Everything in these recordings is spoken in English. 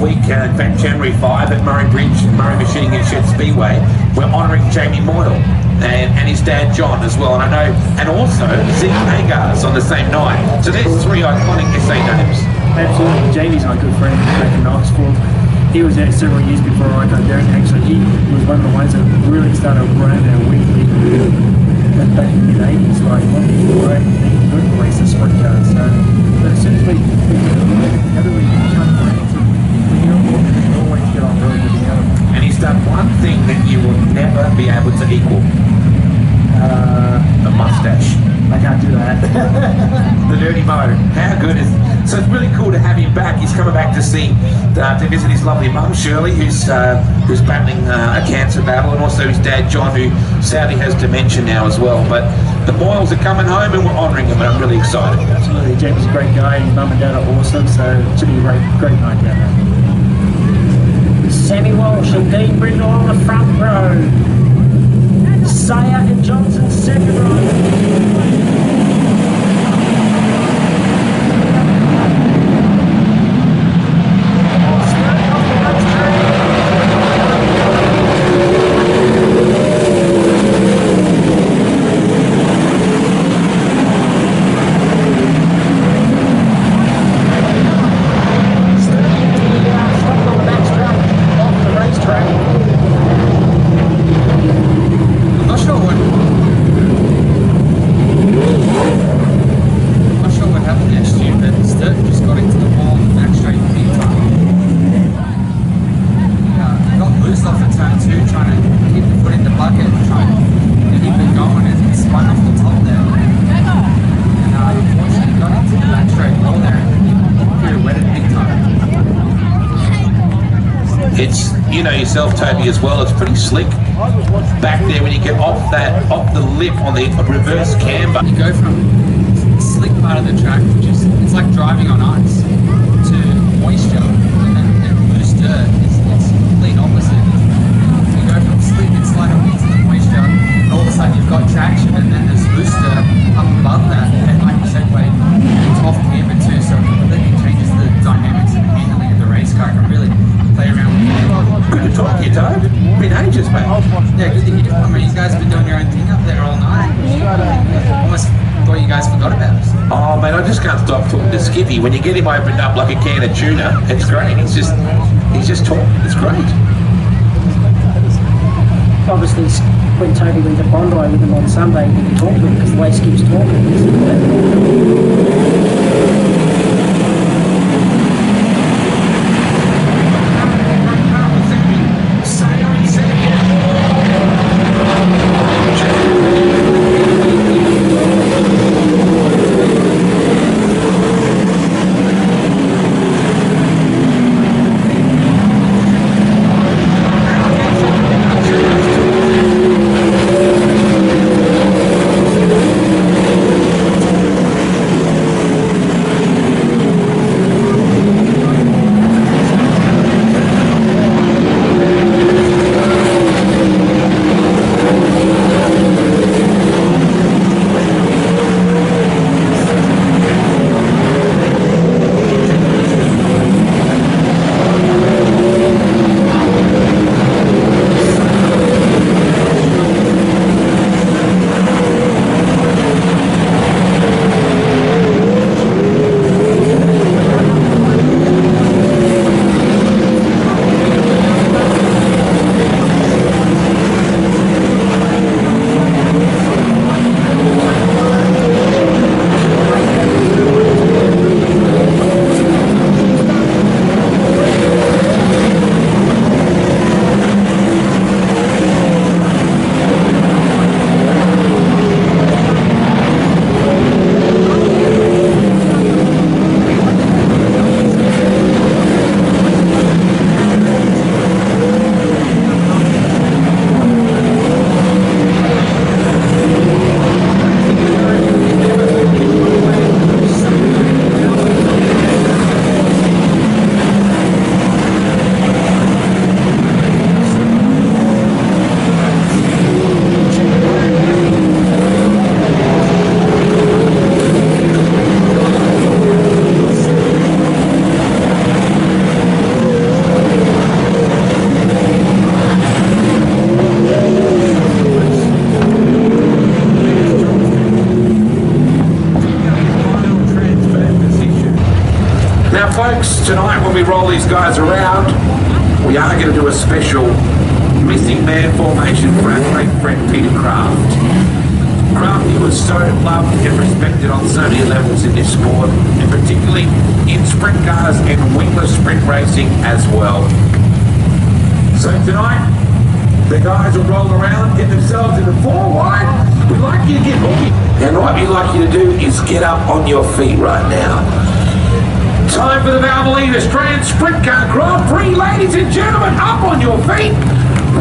week, in fact January 5 at Murray Bridge, Murray Machining and Shed Speedway, we're honouring Jamie Moyle and his dad John as well, and I know, and also Zeke Agars on the same night. So there's three iconic SA names. Absolutely, Jamie's my good friend back in Oxford. He was there several years before I got there, and actually he was one of the ones that really started running our weekly back in the mid-80s, like long before I could race the Sprintcar. So, but as soon as we become friends, we always get on really good together. And he's done one thing that you will never be able to equal. The mustache. I can't do that. The dirty mo. How good is it? So it's really cool to have him back. He's coming back to see, to visit his lovely mum Shirley, who's battling a cancer battle, and also his dad John, who sadly has dementia now as well. But the Moyles are coming home and we're honouring them, and I'm really excited. Absolutely, James is a great guy. His mum and dad are awesome, so it should be a great night down there. Sammy Walsh and Dean Brindle on the front row. Sayer and Johnson second row. It's, you know yourself, Toby, as well, it's pretty slick back there when you get off the lip on the reverse camber. You go from the slick part of the track, which is, it's like driving on ice, to moisture and loose dirt. It's the complete opposite. You go from slick and sliding into the moisture, and all of a sudden you've got traction, and then there's loose dirt up above that, and like you said, Wade, it's off camber too, so it completely changes the dynamics and handling of the race car. Can really play around with it. Good to talk to you, Toby. Been ages, mate. Yeah, good to hear. I mean, you guys have been doing your own thing up there all night. Almost thought you guys forgot about us. Oh, mate, I just can't stop talking to Skippy. When you get him opened up like a can of tuna, it's great. He's just talking. It's great. Obviously, when Toby went to Bondi with him on Sunday, he didn't talk to him because the way Skip's talking. Now folks, tonight when we roll these guys around, we are going to do a special missing man formation for our great friend Peter Kraft. Crafty was so loved and respected on so many levels in this sport, and particularly in sprint cars and wingless sprint racing as well. So tonight, the guys will roll around, get themselves in the 4 wide. We'd like you to get hooky. And what we'd like you to do is get up on your feet right now. Time for the Valvoline Australian Sprint Car Grand Prix. Ladies and gentlemen, up on your feet.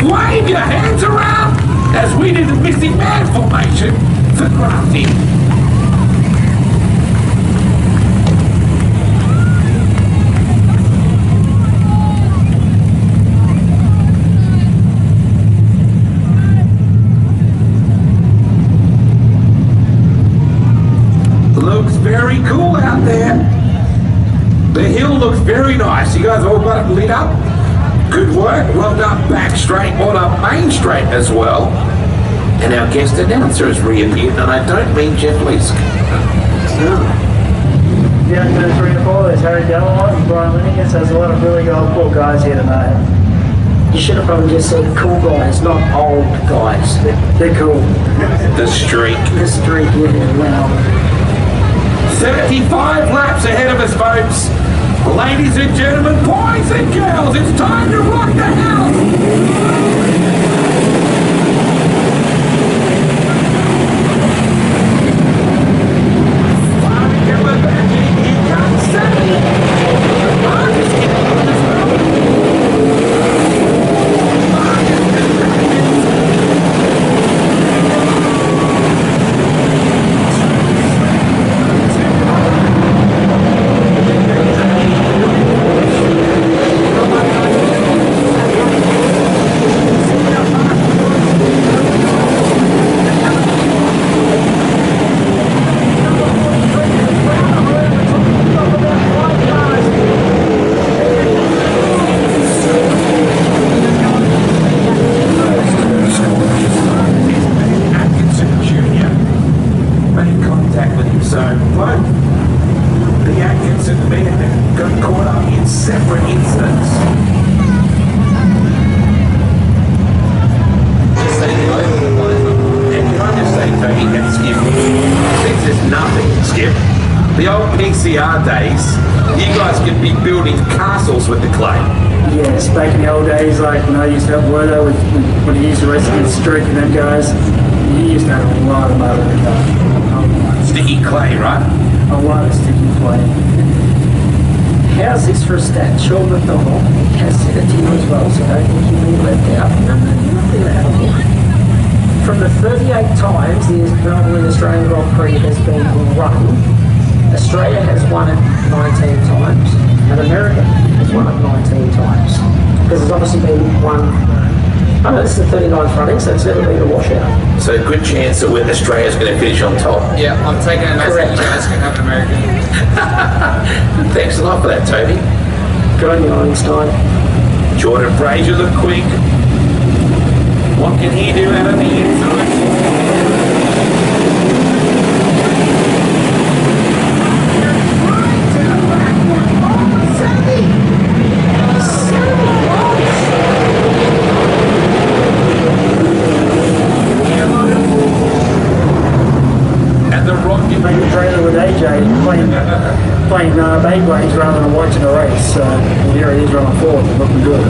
Wave your hands around as we do the missing man formation for Crafty. Looks very cool out there. The hill looks very nice. You guys all got it lit up? Good work. Well done. Back straight. Well done. Main straight as well. And our guest announcer has reappeared, and I don't mean Jeff Leask. Yeah, no, 3 to 4. There's Harry Dallowine and Brian Linegas. There's a lot of really cool guys here tonight. You should have probably just said cool guys, not old guys. They're cool. The streak. The streak, yeah, wow. 35 laps ahead of us, folks. Ladies and gentlemen, boys and girls, it's time to rock the house. The old PCR days, you guys could be building castles with the clay. Yes, back in the old days, like when I used to help Werther when he used to race against Streak and them guys, he used to have a lot of mud in the car. Sticky clay, right? A lot of sticky clay. How's this for a stat? Sean McDonald has said it to you as well, so I don't think you've been left out. No, you're not been out of line. From the 38 times the Valvoline Australian Grand Prix has been run, Australia has won it 19 times, and America has won it 19 times. Because there's obviously been one, this is the 39th running, so it's never been a washout. So a good chance that Australia's going to finish on top. Yeah, I'm taking it as that you guys can have an American. Thanks a lot for that, Toby. Good on you, Einstein. Jordan Fraser look quick. What can he do out of the inside? Playing Beyblades rather than watching a race. So here he is running forward, looking good.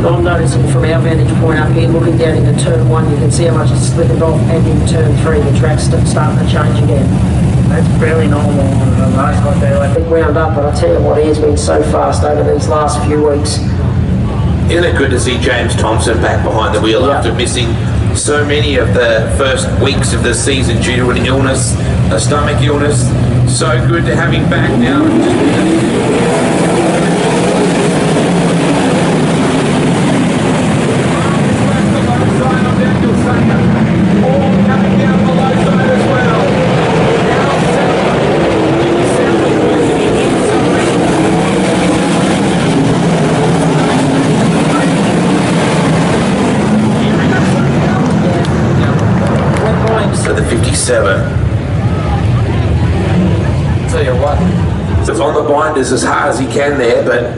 I'm noticing from our vantage point up here, looking down into turn 1, you can see how much it's slipping off, and in turn 3, the track's starting to change again. That's fairly normal on a race like that. I think wound up, but I'll tell you what, he has been so fast over these last few weeks. Isn't it good to see James Thompson back behind the wheel after missing so many of the first weeks of the season due to an illness, a stomach illness? So good to have him back now. So the 57. Tell you what, it's on the binders as hard as he can there, but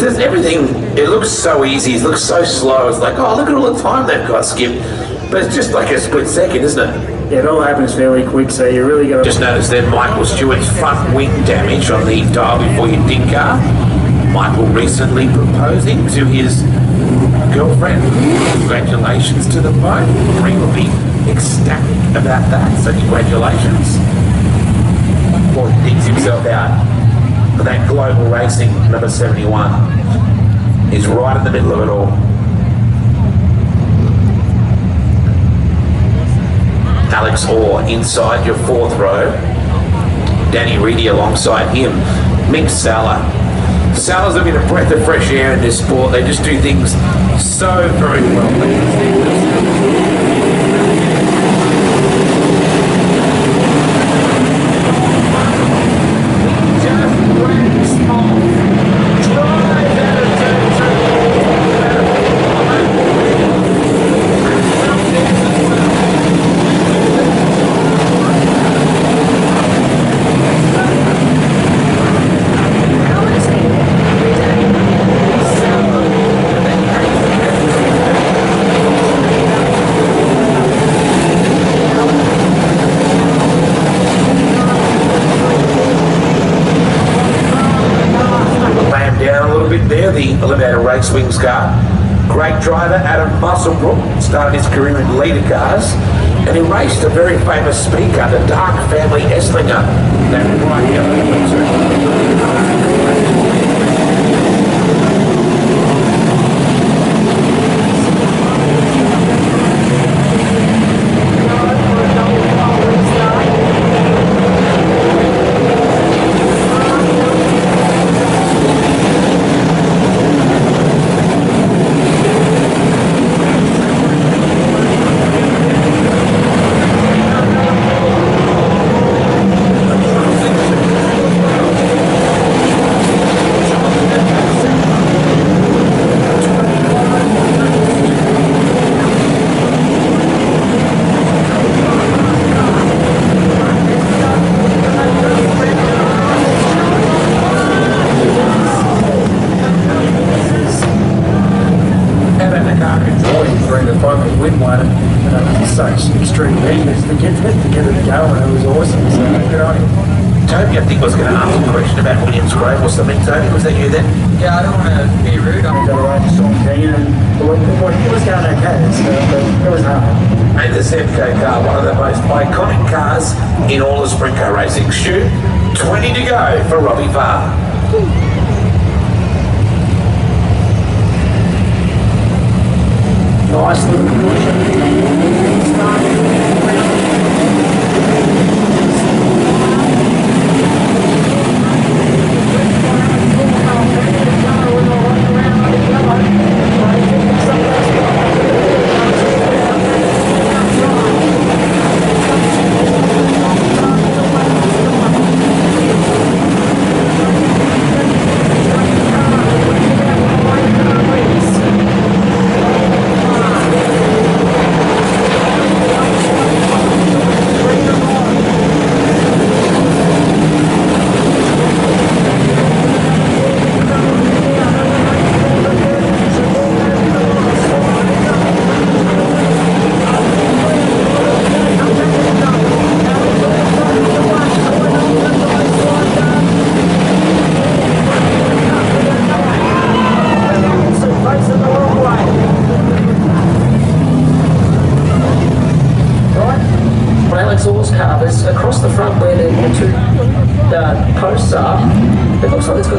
does everything, it looks so easy, it looks so slow. It's like, oh, look at all the time they've got, Skip. But it's just like a split second, isn't it? Yeah, it all happens fairly quick, so you really got to... Just noticed then Michael Stewart's front wing damage on the dial before you dig car. Michael recently proposing to his girlfriend. Congratulations to them both. Prix will be ecstatic about that, so congratulations. Before he digs himself out for that global racing number 71. He's right in the middle of it all. Alex Orr inside your 4th row. Danny Reedy alongside him. Mick Sala. Sala's have been a breath of fresh air in this sport. They just do things so very well. There, the Eliminator Race Wings car. Great driver Adam Musselbrook started his career in leader cars, and he raced a very famous speaker, the Dark Family Esslinger. That right here. Such extreme measures to get it going. It was awesome. So good on him. Toby, I think I was going to ask a question about Williams Grove or something. Toby, was that you then? Yeah, I don't want to be rude. I got around to Storm Canyon, and it was going okay. So it was hard. Made the Semco car one of the most iconic cars in all of Sprintcar racing. Shoot, 20 to go for Robbie Farr. Nice little push.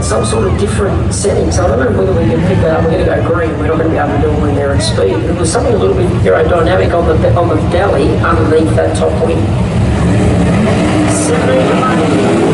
some sort of different setting. So I don't know whether we can pick that up. We're going to go green. We're not going to be able to do it when they're at speed. It was something a little bit aerodynamic on the galley underneath that top wing. 17.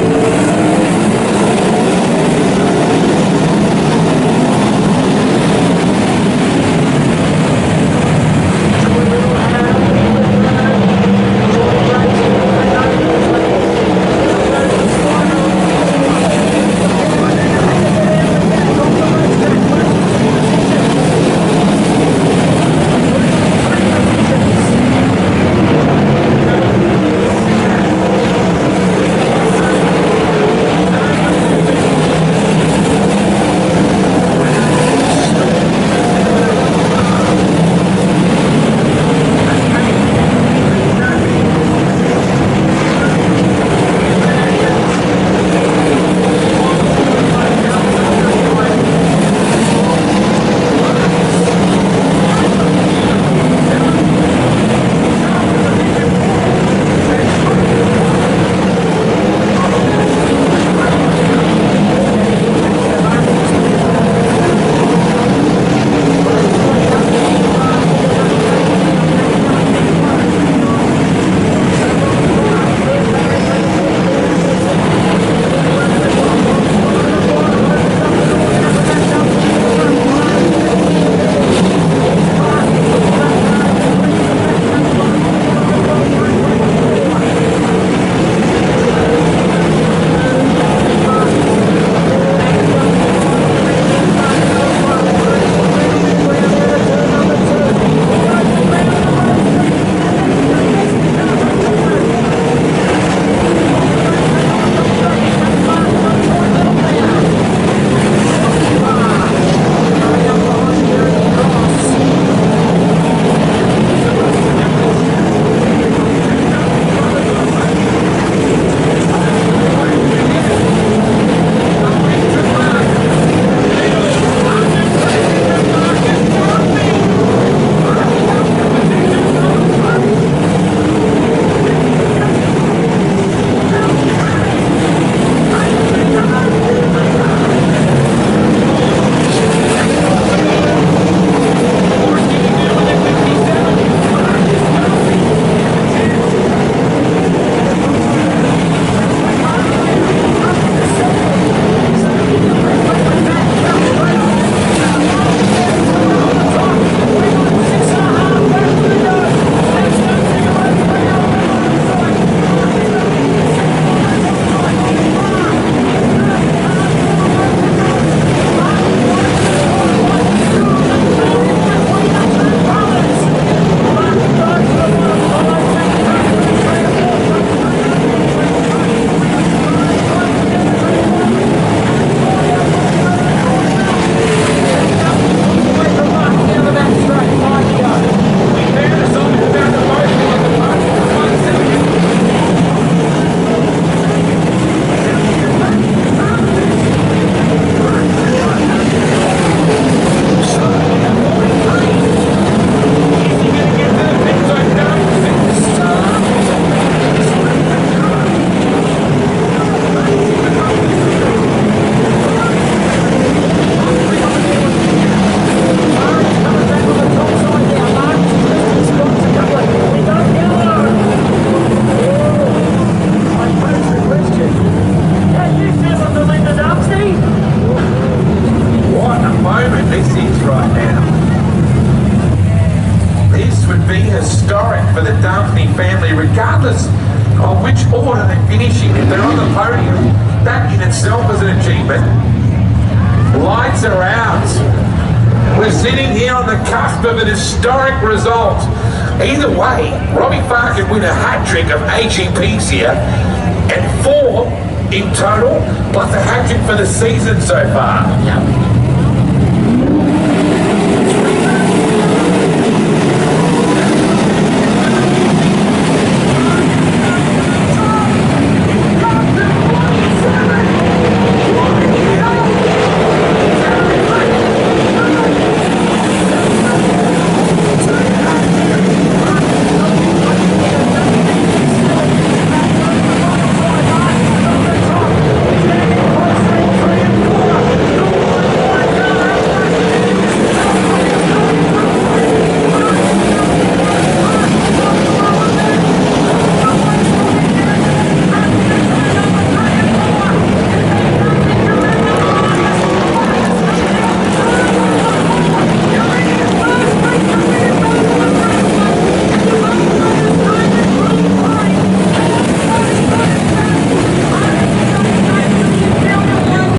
regardless of which order they're finishing. If they're on the podium, that in itself is an achievement. Lights are out. We're sitting here on the cusp of an historic result. Either way, Robbie Farr could win a hat-trick of AGPs here, and 4 in total, plus a hat-trick for the season so far. Yeah.